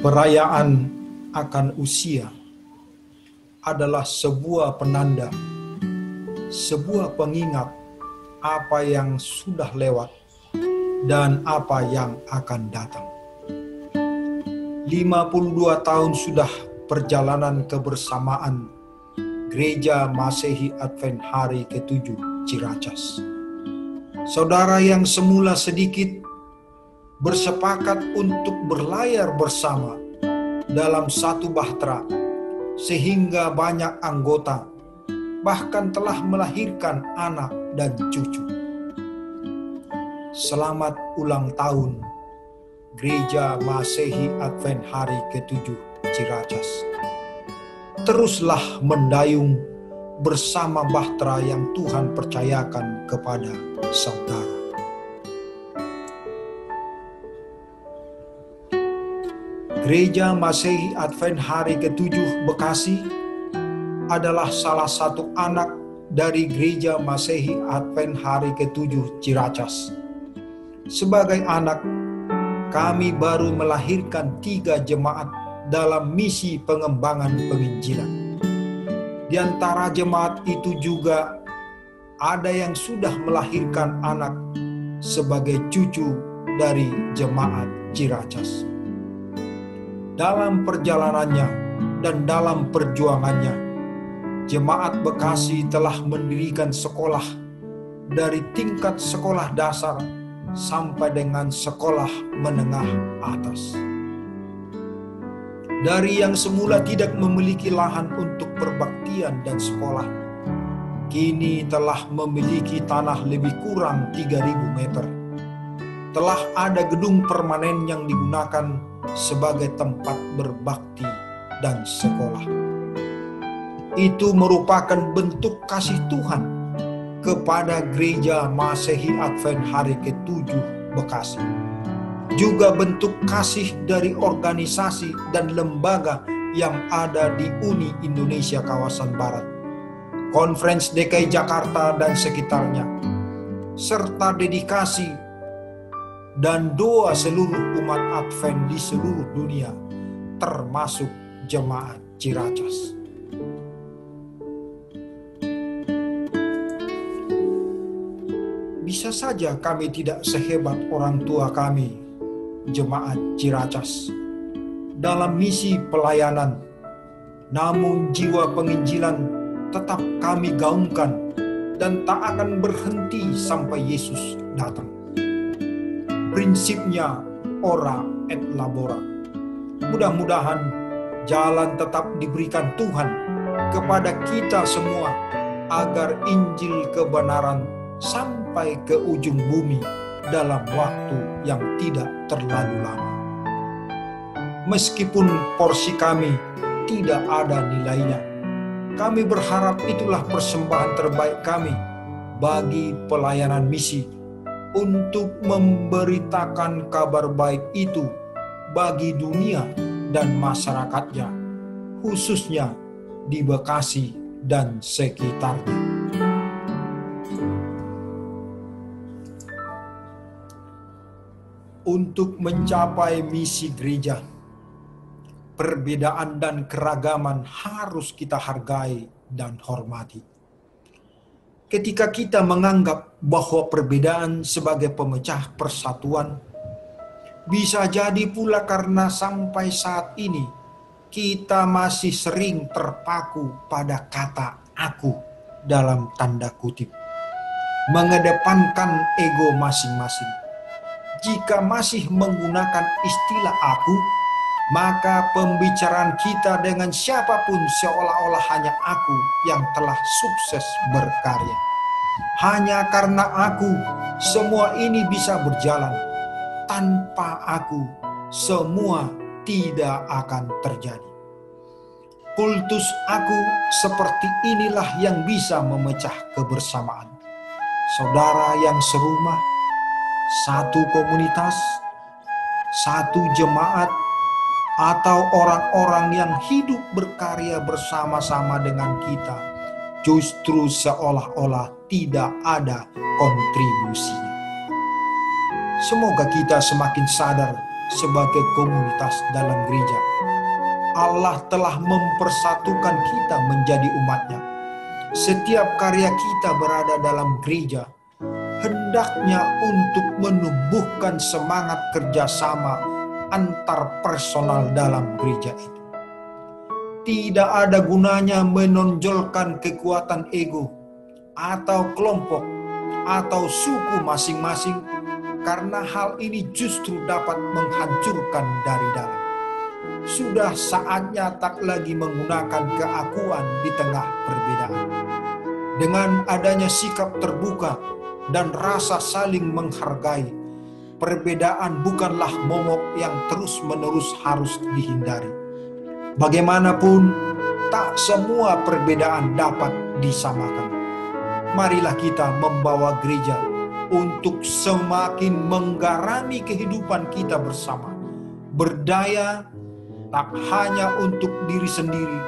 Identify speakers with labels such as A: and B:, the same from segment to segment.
A: Perayaan akan usia adalah sebuah penanda, sebuah pengingat apa yang sudah lewat dan apa yang akan datang. 52 tahun sudah perjalanan kebersamaan Gereja Masehi Advent Hari ke-7 Ciracas. Saudara yang semula sedikit bersepakat untuk berlayar bersama dalam satu bahtera, sehingga banyak anggota, bahkan telah melahirkan anak dan cucu. Selamat ulang tahun Gereja Masehi Advent Hari ke-7 Ciracas. Teruslah mendayung bersama bahtera yang Tuhan percayakan kepada saudara. Gereja Masehi Advent Hari ke-7 Bekasi adalah salah satu anak dari Gereja Masehi Advent Hari ke-7 Ciracas. Sebagai anak, kami baru melahirkan 3 jemaat dalam misi pengembangan penginjilan. Di antara jemaat itu juga ada yang sudah melahirkan anak sebagai cucu dari jemaat Ciracas. Dalam perjalanannya dan dalam perjuangannya, Jemaat Bekasi telah mendirikan sekolah dari tingkat sekolah dasar sampai dengan sekolah menengah atas. Dari yang semula tidak memiliki lahan untuk perbaktian dan sekolah, kini telah memiliki tanah lebih kurang 3.000 meter. Telah ada gedung permanen yang digunakan sebagai tempat berbakti dan sekolah. Itu merupakan bentuk kasih Tuhan kepada Gereja Masehi Advent Hari ke-7 Bekasi. Juga bentuk kasih dari organisasi dan lembaga yang ada di Uni Indonesia kawasan Barat, Conference DKI Jakarta dan sekitarnya, serta dedikasi dan doa seluruh umat Advent di seluruh dunia, termasuk jemaat Ciracas. Bisa saja kami tidak sehebat orang tua kami, jemaat Ciracas, dalam misi pelayanan, namun jiwa penginjilan tetap kami gaungkan dan tak akan berhenti sampai Yesus datang. Prinsipnya ora et labora. Mudah-mudahan jalan tetap diberikan Tuhan kepada kita semua agar Injil kebenaran sampai ke ujung bumi dalam waktu yang tidak terlalu lama. Meskipun porsi kami tidak ada nilainya, kami berharap itulah persembahan terbaik kami bagi pelayanan misi untuk memberitakan kabar baik itu bagi dunia dan masyarakatnya, khususnya di Bekasi dan sekitarnya. Untuk mencapai misi gereja, perbedaan dan keragaman harus kita hargai dan hormati. Ketika kita menganggap bahwa perbedaan sebagai pemecah persatuan, bisa jadi pula karena sampai saat ini kita masih sering terpaku pada kata aku dalam tanda kutip, mengedepankan ego masing-masing. Jika masih menggunakan istilah aku, maka pembicaraan kita dengan siapapun seolah-olah hanya aku yang telah sukses berkarya. Hanya karena aku, semua ini bisa berjalan. Tanpa aku, semua tidak akan terjadi. Kultus aku seperti inilah yang bisa memecah kebersamaan. Saudara yang serumah, satu komunitas, satu jemaat, atau orang-orang yang hidup berkarya bersama-sama dengan kita, justru seolah-olah tidak ada kontribusinya. Semoga kita semakin sadar sebagai komunitas dalam gereja. Allah telah mempersatukan kita menjadi umat-Nya. Setiap karya kita berada dalam gereja hendaknya untuk menumbuhkan semangat kerjasama antar personal dalam gereja itu. Tidak ada gunanya menonjolkan kekuatan ego atau kelompok atau suku masing-masing, karena hal ini justru dapat menghancurkan dari dalam. Sudah saatnya tak lagi menggunakan keakuan di tengah perbedaan. Dengan adanya sikap terbuka dan rasa saling menghargai, perbedaan bukanlah momok yang terus-menerus harus dihindari. Bagaimanapun, tak semua perbedaan dapat disamakan. Marilah kita membawa gereja untuk semakin menggarami kehidupan kita bersama, berdaya tak hanya untuk diri sendiri,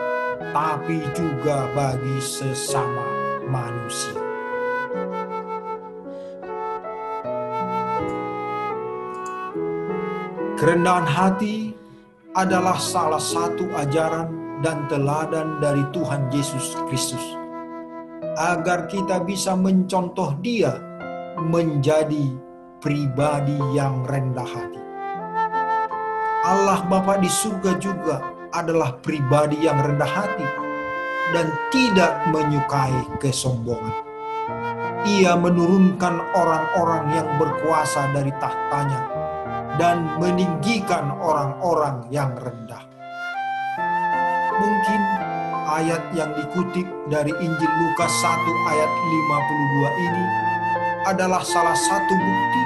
A: tapi juga bagi sesama manusia. Kerendahan hati adalah salah satu ajaran dan teladan dari Tuhan Yesus Kristus, agar kita bisa mencontoh Dia menjadi pribadi yang rendah hati. Allah Bapa di surga juga adalah pribadi yang rendah hati dan tidak menyukai kesombongan. Ia menurunkan orang-orang yang berkuasa dari tahtanya dan meninggikan orang-orang yang rendah. Mungkin ayat yang dikutip dari Injil Lukas 1 ayat 52 ini adalah salah satu bukti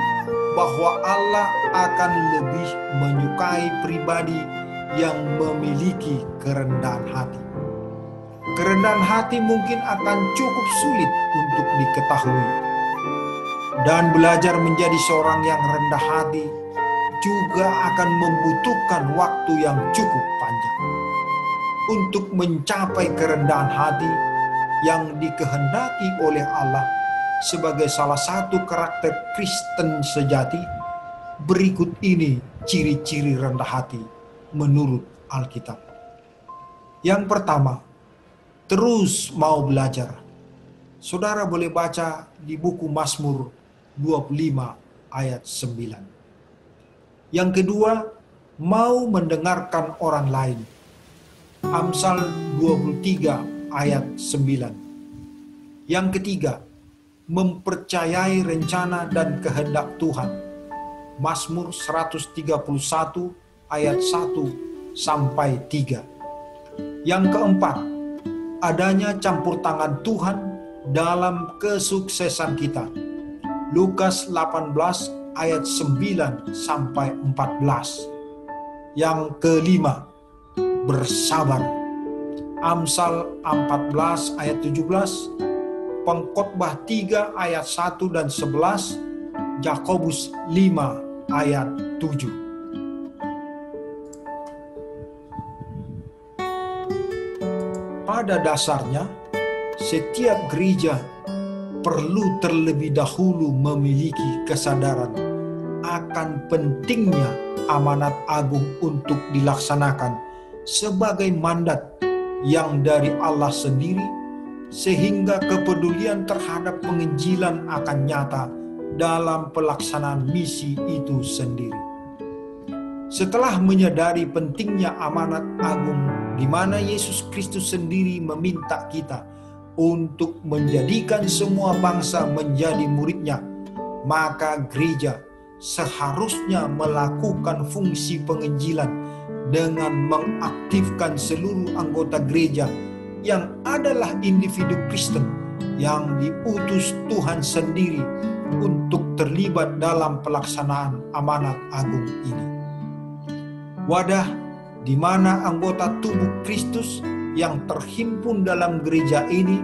A: bahwa Allah akan lebih menyukai pribadi yang memiliki kerendahan hati. Kerendahan hati mungkin akan cukup sulit untuk diketahui, dan belajar menjadi seorang yang rendah hati juga akan membutuhkan waktu yang cukup panjang. Untuk mencapai kerendahan hati yang dikehendaki oleh Allah sebagai salah satu karakter Kristen sejati, berikut ini ciri-ciri rendah hati menurut Alkitab. Yang pertama, terus mau belajar. Saudara boleh baca di buku Mazmur 25 ayat 9. Yang kedua, mau mendengarkan orang lain. Amsal 23 ayat 9. Yang ketiga, mempercayai rencana dan kehendak Tuhan. Mazmur 131 ayat 1 sampai 3. Yang keempat, adanya campur tangan Tuhan dalam kesuksesan kita. Lukas 18 ayat 9 sampai 14. Yang kelima, bersabar. Amsal 14 ayat 17, Pengkhotbah 3 ayat 1 dan 11, Yakobus 5 ayat 7. Pada dasarnya, setiap gereja perlu terlebih dahulu memiliki kesadaran akan pentingnya amanat agung untuk dilaksanakan sebagai mandat yang dari Allah sendiri, sehingga kepedulian terhadap penginjilan akan nyata dalam pelaksanaan misi itu sendiri. Setelah menyadari pentingnya amanat agung di mana Yesus Kristus sendiri meminta kita untuk menjadikan semua bangsa menjadi murid-Nya, maka gereja seharusnya melakukan fungsi penginjilan dengan mengaktifkan seluruh anggota gereja yang adalah individu Kristen yang diutus Tuhan sendiri untuk terlibat dalam pelaksanaan amanat agung ini. Wadah di mana anggota tubuh Kristus yang terhimpun dalam gereja ini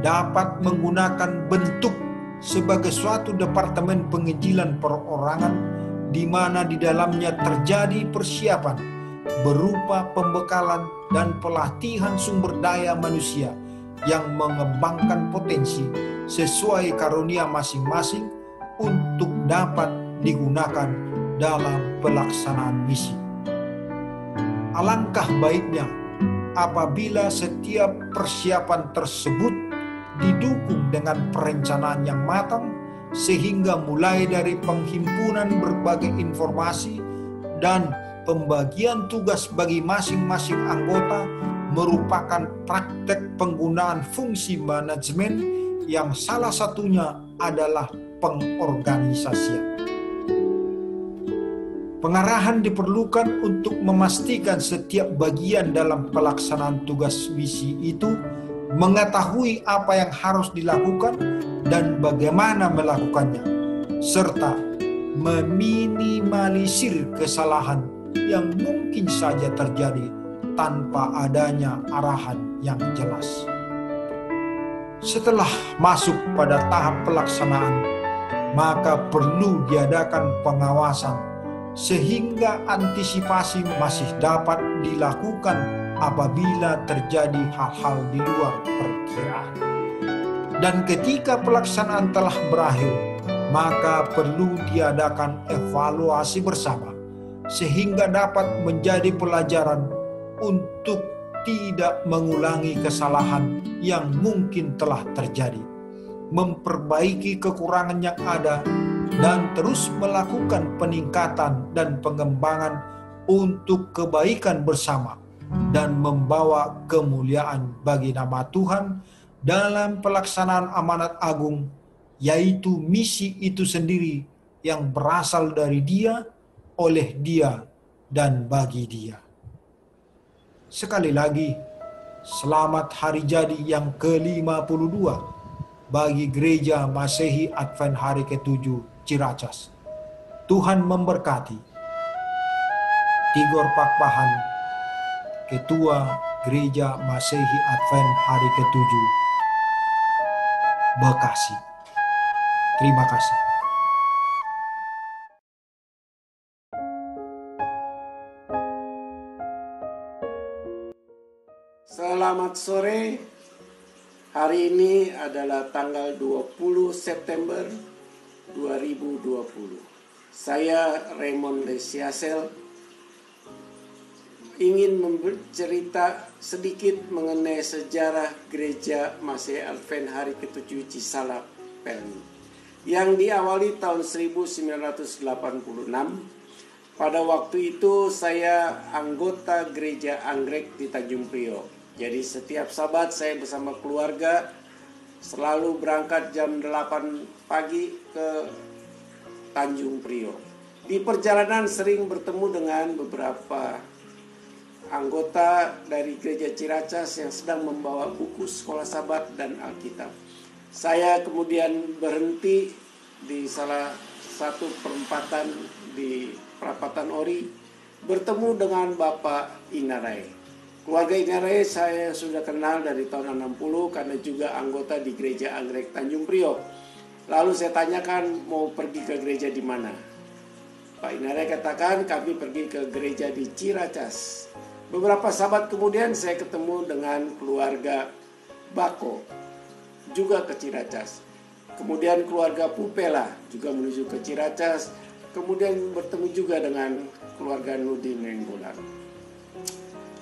A: dapat menggunakan bentuk sebagai suatu departemen penginjilan perorangan di mana di dalamnya terjadi persiapan berupa pembekalan dan pelatihan sumber daya manusia yang mengembangkan potensi sesuai karunia masing-masing untuk dapat digunakan dalam pelaksanaan misi. Alangkah baiknya apabila setiap persiapan tersebut didukung dengan perencanaan yang matang, sehingga mulai dari penghimpunan berbagai informasi dan pembagian tugas bagi masing-masing anggota merupakan praktek penggunaan fungsi manajemen yang salah satunya adalah pengorganisasian. Pengarahan diperlukan untuk memastikan setiap bagian dalam pelaksanaan tugas misi itu mengetahui apa yang harus dilakukan dan bagaimana melakukannya, serta meminimalisir kesalahan yang mungkin saja terjadi tanpa adanya arahan yang jelas. Setelah masuk pada tahap pelaksanaan, maka perlu diadakan pengawasan sehingga antisipasi masih dapat dilakukan apabila terjadi hal-hal di luar perkiraan. Dan ketika pelaksanaan telah berakhir, maka perlu diadakan evaluasi bersama sehingga dapat menjadi pelajaran untuk tidak mengulangi kesalahan yang mungkin telah terjadi, memperbaiki kekurangan yang ada, dan terus melakukan peningkatan dan pengembangan untuk kebaikan bersama dan membawa kemuliaan bagi nama Tuhan dalam pelaksanaan amanat agung, yaitu misi itu sendiri yang berasal dari Dia, oleh Dia, dan bagi Dia. Sekali lagi, selamat hari jadi yang ke-52 bagi Gereja Masehi Advent Hari ke-7 Ciracas. Tuhan memberkati. Tigor Pakpahan, Ketua Gereja Masehi Advent Hari ke-7 Bekasi. Terima kasih.
B: Selamat sore. Hari ini adalah tanggal 20 September 2020. Saya Raymond Lesiasel ingin bercerita sedikit mengenai sejarah Gereja Masehi Advent Hari ke-7 Cisalak, Pelni, yang diawali tahun 1986. Pada waktu itu saya anggota Gereja Anggrek di Tanjung Priok. Jadi setiap Sabat saya bersama keluarga selalu berangkat jam 8 pagi ke Tanjung Priok. Di perjalanan sering bertemu dengan beberapa anggota dari Gereja Ciracas yang sedang membawa buku sekolah Sabat dan Alkitab. Saya kemudian berhenti di salah satu perempatan di Perapatan Ori, bertemu dengan Bapak Inarai. Keluarga Inarai saya sudah kenal dari tahun 60 karena juga anggota di Gereja Anggrek Tanjung Priok. Lalu saya tanyakan mau pergi ke gereja di mana. Pak Inarai katakan kami pergi ke gereja di Ciracas. Beberapa sahabat kemudian saya ketemu dengan keluarga Bako, juga ke Ciracas. Kemudian keluarga Pupela juga menuju ke Ciracas. Kemudian bertemu juga dengan keluarga Nudin Nenggolan.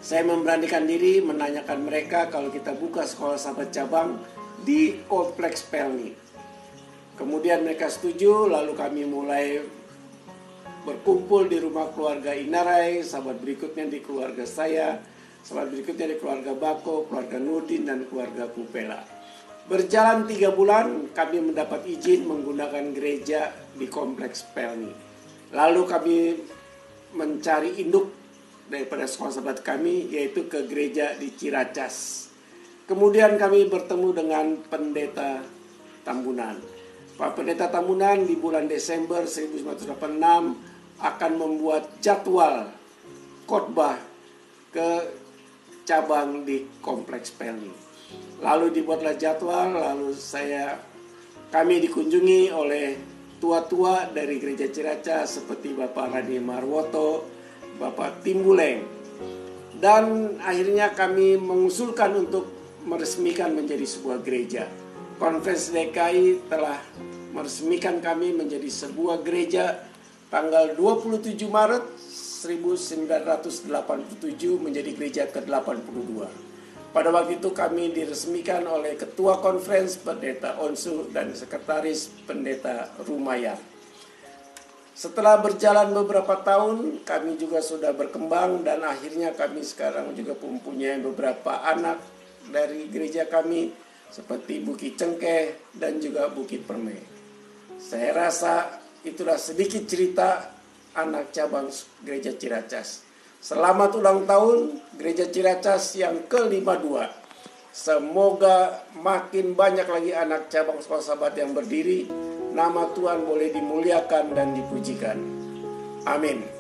B: Saya memberanikan diri menanyakan mereka kalau kita buka sekolah sahabat cabang di Kompleks Pelni. Kemudian mereka setuju, lalu kami mulai berkumpul di rumah keluarga Inarai, sahabat berikutnya di keluarga saya, sahabat berikutnya di keluarga Bako, keluarga Nudin, dan keluarga Pupela. Berjalan 3 bulan, kami mendapat izin menggunakan gereja di Kompleks Pelni. Lalu kami mencari induk daripada sekolah sahabat kami, yaitu ke gereja di Ciracas. Kemudian kami bertemu dengan Pendeta Tambunan. Pak Pendeta Tambunan di bulan Desember 1986 akan membuat jadwal khotbah ke cabang di Kompleks Pelni. Lalu dibuatlah jadwal, lalu kami dikunjungi oleh tua-tua dari gereja Ciracas seperti Bapak Rani Marwoto, Bapak Timbuleng. Dan akhirnya kami mengusulkan untuk meresmikan menjadi sebuah gereja. Konferensi DKI telah meresmikan kami menjadi sebuah gereja tanggal 27 Maret 1987 menjadi gereja ke-82. Pada waktu itu kami diresmikan oleh Ketua Konferensi Pendeta Onsu dan Sekretaris Pendeta Rumayar. Setelah berjalan beberapa tahun, kami juga sudah berkembang dan akhirnya kami sekarang juga mempunyai beberapa anak dari gereja kami seperti Bukit Cengkeh dan juga Bukit Permai. Saya rasa itulah sedikit cerita anak cabang Gereja Ciracas. Selamat ulang tahun Gereja Ciracas yang ke-52. Semoga makin banyak lagi anak cabang Sekolah Sabat yang berdiri. Nama Tuhan boleh dimuliakan dan dipujikan. Amin.